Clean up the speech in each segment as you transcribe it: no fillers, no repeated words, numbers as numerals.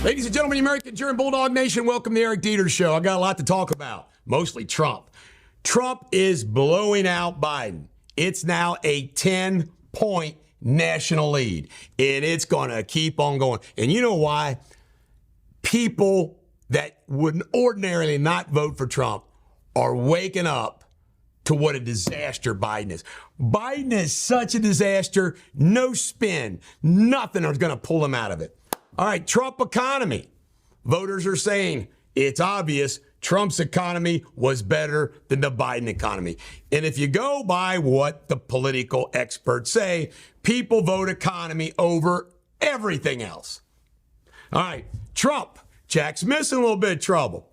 Ladies and gentlemen, American German Bulldog Nation, welcome to the Eric Deters Show. I got a lot to talk about, mostly Trump. Trump is blowing out Biden. It's now a 10-point national lead, and it's going to keep on going. And you know why? People that would ordinarily not vote for Trump are waking up to what a disaster Biden is. Biden is such a disaster, no spin, nothing is going to pull him out of it. All right, Trump economy. Voters are saying it's obvious Trump's economy was better than the Biden economy. And if you go by what the political experts say, people vote economy over everything else. All right, Trump. Jack Smith's in a little bit of trouble.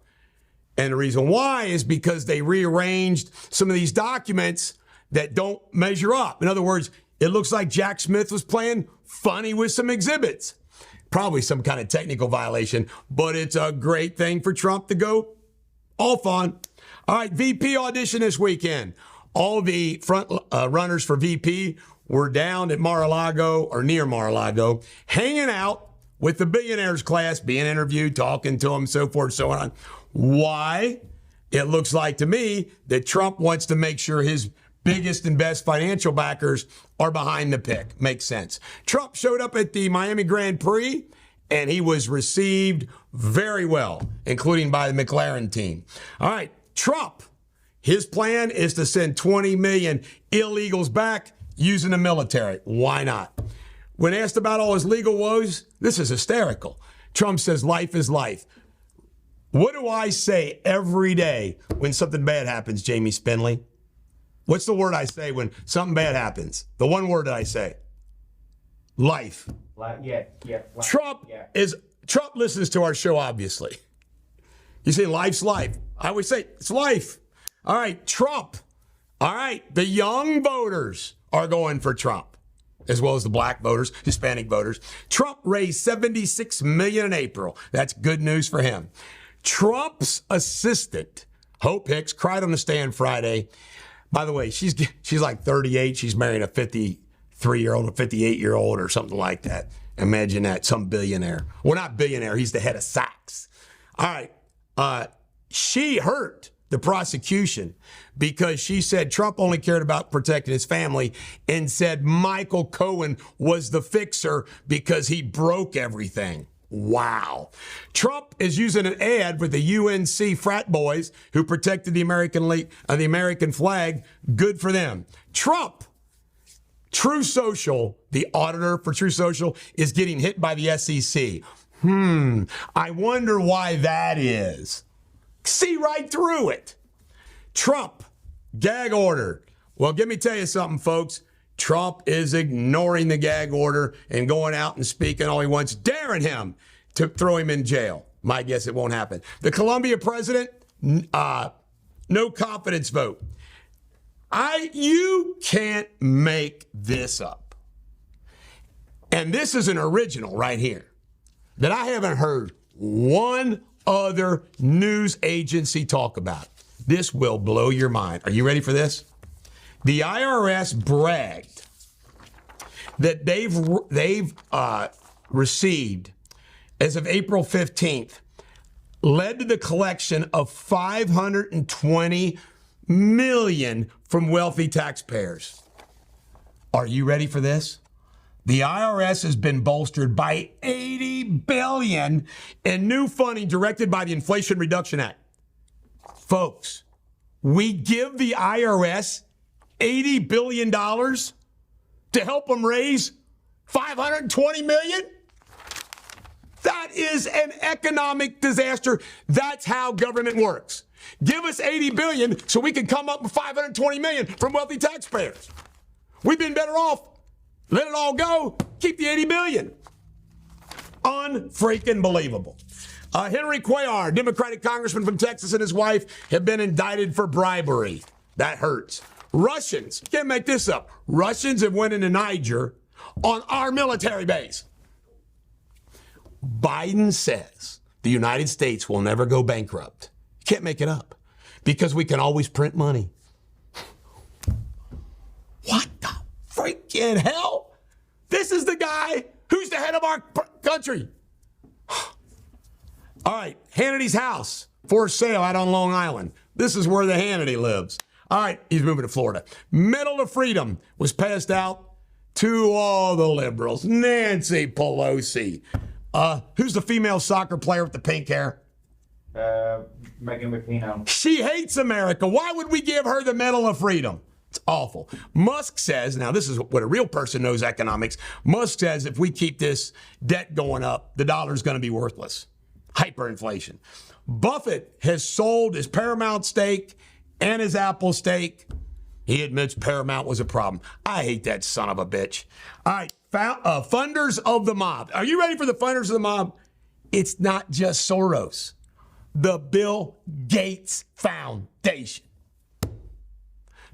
And the reason why is because they rearranged some of these documents that don't measure up. In other words, it looks like Jack Smith was playing funny with some exhibits. Probably some kind of technical violation, but it's a great thing for Trump to go off on. All right, VP audition this weekend. All the front runners for VP were down at Mar-a-Lago or near Mar-a-Lago, hanging out with the billionaires class, being interviewed, talking to them, so forth, so on. Why? It looks like to me that Trump wants to make sure his biggest and best financial backers are behind the pick. Makes sense. Trump showed up at the Miami Grand Prix, and he was received very well, including by the McLaren team. All right, Trump, his plan is to send 20 million illegals back using the military. Why not? When asked about all his legal woes, this is hysterical. Trump says life is life. What do I say every day when something bad happens, Jamie Spindley? What's the word I say when something bad happens? The one word that I say. Life. Yeah. Life. Trump listens to our show, obviously. You say life's life. I would say it's life. All right, Trump. All right, the young voters are going for Trump, as well as the black voters, Hispanic voters. Trump raised $76 million in April. That's good news for him. Trump's assistant, Hope Hicks, cried on the stand Friday. By the way, she's like 38. She's marrying a 53-year-old, a 58-year-old, or something like that. Imagine that, some billionaire. Well, not billionaire. He's the head of Saks. All right. She hurt the prosecution because she said Trump only cared about protecting his family and said Michael Cohen was the fixer because he broke everything. Wow. Trump is using an ad for the UNC frat boys who protected the American flag. Good for them. Trump, True Social, the auditor for True Social, is getting hit by the SEC. I wonder why that is. See right through it. Trump, gag order. Well, let me tell you something, folks. Trump is ignoring the gag order and going out and speaking all he wants, daring him to throw him in jail. My guess it won't happen. The Colombia president, no confidence vote. You can't make this up. And this is an original right here that I haven't heard one other news agency talk about. This will blow your mind. Are you ready for this? The IRS bragged that they've received, as of April 15th, led to the collection of $520 million from wealthy taxpayers. Are you ready for this? The IRS has been bolstered by $80 billion in new funding directed by the Inflation Reduction Act. Folks, we give the IRS $80 billion to help them raise $520 million? That is an economic disaster. That's how government works. Give us $80 billion so we can come up with $520 million from wealthy taxpayers. We've been better off. Let it all go. Keep the $80 billion. Unfreaking believable. Henry Cuellar, Democratic congressman from Texas, and his wife have been indicted for bribery. That hurts. Russians, can't make this up. Russians have went into Niger on our military base. Biden says the United States will never go bankrupt. You can't make it up because we can always print money. What the freaking hell? This is the guy who's the head of our country. All right, Hannity's house for sale out on Long Island. This is where the Hannity lives. All right, he's moving to Florida. Medal of Freedom was passed out to all the liberals. Nancy Pelosi. Who's the female soccer player with the pink hair? Megan Rapinoe. She hates America. Why would we give her the Medal of Freedom? It's awful. Musk says, now this is what a real person knows economics. Musk says if we keep this debt going up, the dollar's going to be worthless. Hyperinflation. Buffett has sold his Paramount stake and his Apple stake. He admits Paramount was a problem. I hate that son of a bitch. All right, funders of the mob. Are you ready for the funders of the mob? It's not just Soros. The Bill Gates Foundation.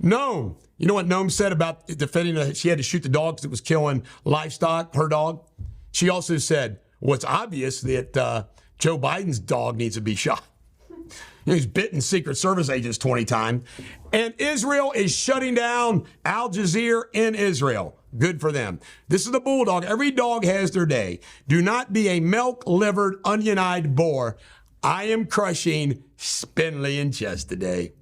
Noam. You know what Noam said about defending that she had to shoot the dog because it was killing livestock, her dog? She also said, well, it's obvious that Joe Biden's dog needs to be shot. He's bitten Secret Service agents 20 times. And Israel is shutting down Al Jazeera in Israel. Good for them. This is the Bulldog. Every dog has their day. Do not be a milk-livered, onion-eyed boar. I am crushing Spindley in chest today.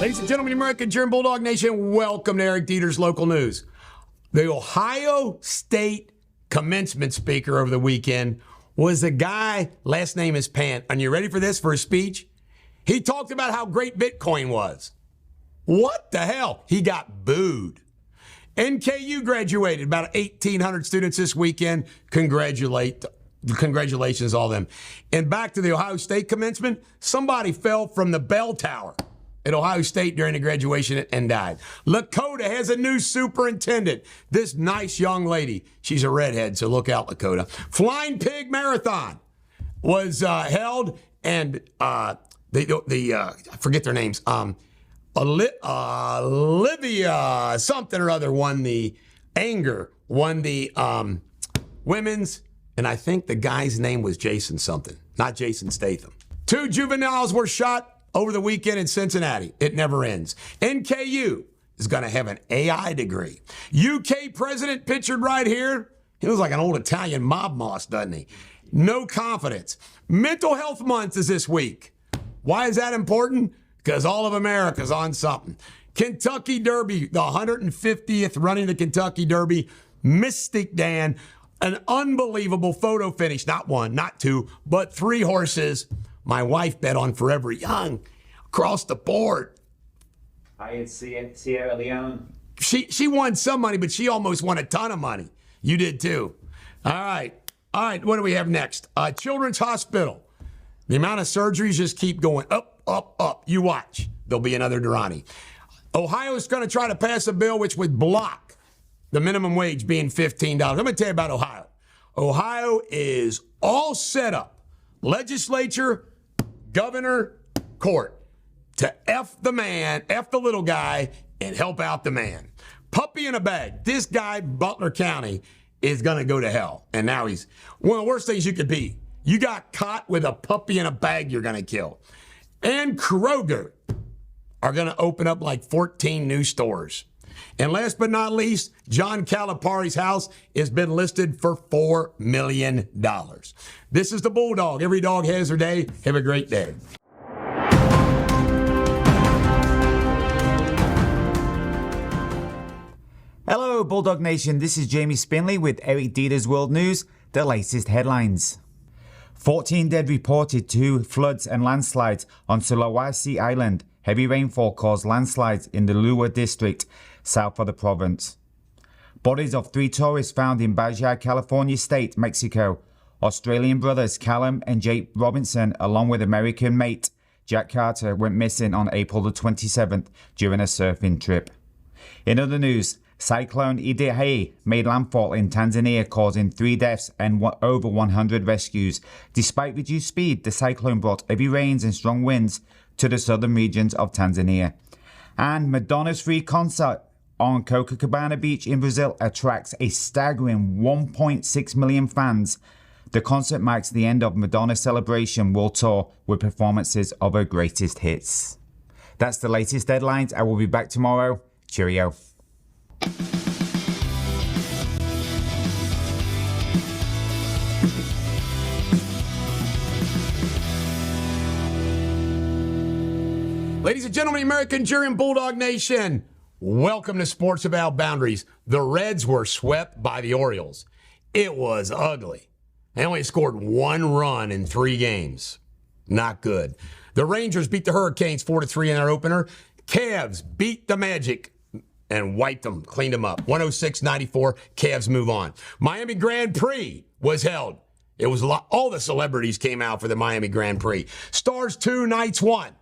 Ladies and gentlemen, American German Bulldog Nation, welcome to Eric Deters Local News. The Ohio State commencement speaker over the weekend was a guy, last name is Pant. Are you ready for this, for his speech? He talked about how great Bitcoin was. What the hell? He got booed. NKU graduated, about 1,800 students this weekend. Congratulations, all of them. And back to the Ohio State commencement, somebody fell from the bell tower at Ohio State during the graduation and died. Lakota has a new superintendent. This nice young lady. She's a redhead, so look out, Lakota. Flying Pig Marathon was held, and I forget their names. Olivia something or other won the women's, and I think the guy's name was Jason something, not Jason Statham. 2 juveniles were shot over the weekend in Cincinnati. It never ends. NKU is going to have an AI degree. UK president pictured right here. He looks like an old Italian mob boss, doesn't he? No confidence. Mental Health Month is this week. Why is that important? Because all of America's on something. Kentucky Derby, the 150th running the Kentucky Derby. Mystic Dan, an unbelievable photo finish. Not one, not two, but 3 horses. My wife bet on Forever Young across the board. I had Sierra Leone. She won some money, but she almost won a ton of money. You did too. All right. What do we have next? Children's Hospital. The amount of surgeries just keep going up, up, up. You watch. There'll be another Durrani. Ohio is going to try to pass a bill which would block the minimum wage being $15. I'm going to tell you about Ohio. Ohio is all set up. Legislature, governor, court, to F the man, F the little guy, and help out the man. Puppy in a bag. This guy, Butler County, is going to go to hell. And now he's one of the worst things you could be. You got caught with a puppy in a bag you're going to kill. And Kroger are going to open up like 14 new stores. And last but not least, John Calipari's house has been listed for $4 million. This is the Bulldog. Every dog has their day. Have a great day. Hello, Bulldog Nation. This is Jamie Spindley with Eric Deters World News, the latest headlines. 14 dead reported to floods and landslides on Sulawesi Island. Heavy rainfall caused landslides in the Luwa district, south of the province. Bodies of 3 tourists found in Baja California State, Mexico. Australian brothers Callum and Jake Robinson, along with American mate Jack Carter, went missing on April the 27th during a surfing trip. In other news, Cyclone Idai made landfall in Tanzania, causing 3 deaths and over 100 rescues. Despite reduced speed, the cyclone brought heavy rains and strong winds to the southern regions of Tanzania. And Madonna's free concert on Copacabana Beach in Brazil attracts a staggering 1.6 million fans. The concert marks the end of Madonna's Celebration World Tour with performances of her greatest hits. That's the latest headlines. I will be back tomorrow. Cheerio. Ladies and gentlemen, American Jury and Bulldog Nation, welcome to Sports Without Boundaries. The Reds were swept by the Orioles. It was ugly. They only scored 1 run in 3 games. Not good. The Rangers beat the Hurricanes 4-3 in their opener. Cavs beat the Magic and wiped them, cleaned them up. 106-94, Cavs move on. Miami Grand Prix was held. It was all the celebrities came out for the Miami Grand Prix. Stars 2, Knights 1.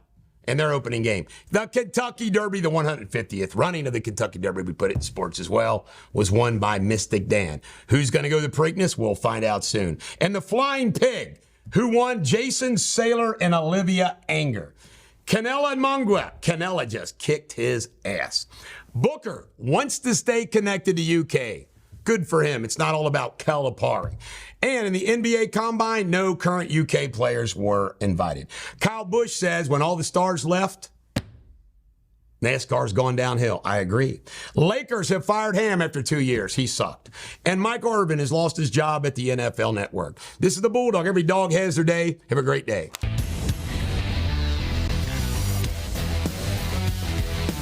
In their opening game. The Kentucky Derby, the 150th running of the Kentucky Derby, we put it in sports as well, was won by Mystic Dan. Who's going to go to the Preakness? We'll find out soon. And the Flying Pig, who won Jason Saylor and Olivia Anger. Canella and Mungwa. Canella just kicked his ass. Booker wants to stay connected to UK. Good for him. It's not all about Calipari. And in the NBA Combine, no current UK players were invited. Kyle Busch says when all the stars left, NASCAR's gone downhill. I agree. Lakers have fired Ham after 2 years. He sucked. And Michael Irvin has lost his job at the NFL Network. This is the Bulldog. Every dog has their day. Have a great day.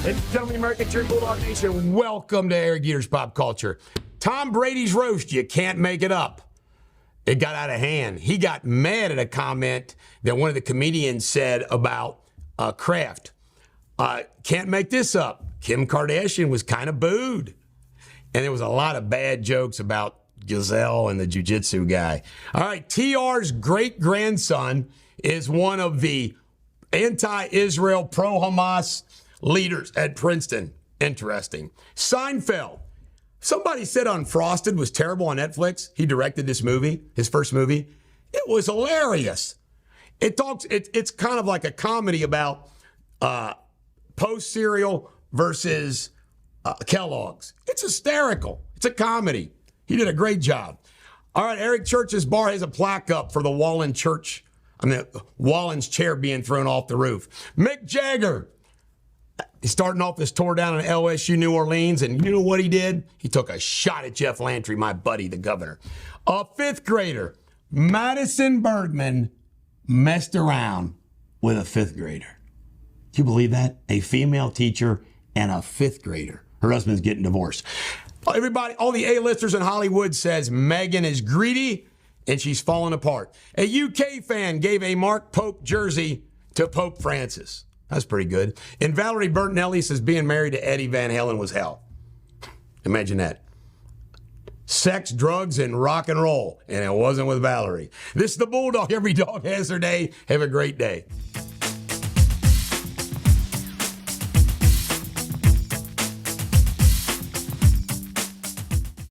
Ladies and gentlemen, American Cheer Bulldog Nation, welcome to Eric Deters Pop Culture. Tom Brady's roast, you can't make it up. It got out of hand. He got mad at a comment that one of the comedians said about Kraft. Can't make this up. Kim Kardashian was kind of booed. And there was a lot of bad jokes about Giselle and the jiu-jitsu guy. All right, TR's great-grandson is one of the anti-Israel, pro-Hamas leaders at Princeton. Interesting. Seinfeld. Somebody said Unfrosted was terrible on Netflix. He directed this movie, his first movie. It was hilarious. It's kind of like a comedy about Post cereal versus Kellogg's. It's hysterical. It's a comedy. He did a great job. All right, Eric Church's bar has a plaque up for the Wallen's chair being thrown off the roof. Mick Jagger. He's starting off this tour down in LSU, New Orleans, and you know what he did? He took a shot at Jeff Lantry, my buddy, the governor. A 5th grader, Madison Bergman, messed around with a 5th grader. Do you believe that? A female teacher and a 5th grader. Her husband's getting divorced. Everybody, all the A-listers in Hollywood says Meghan is greedy and she's falling apart. A UK fan gave a Mark Pope jersey to Pope Francis. That's pretty good. And Valerie Bertinelli says being married to Eddie Van Halen was hell. Imagine that. Sex, drugs, and rock and roll. And it wasn't with Valerie. This is the Bulldog. Every dog has their day. Have a great day.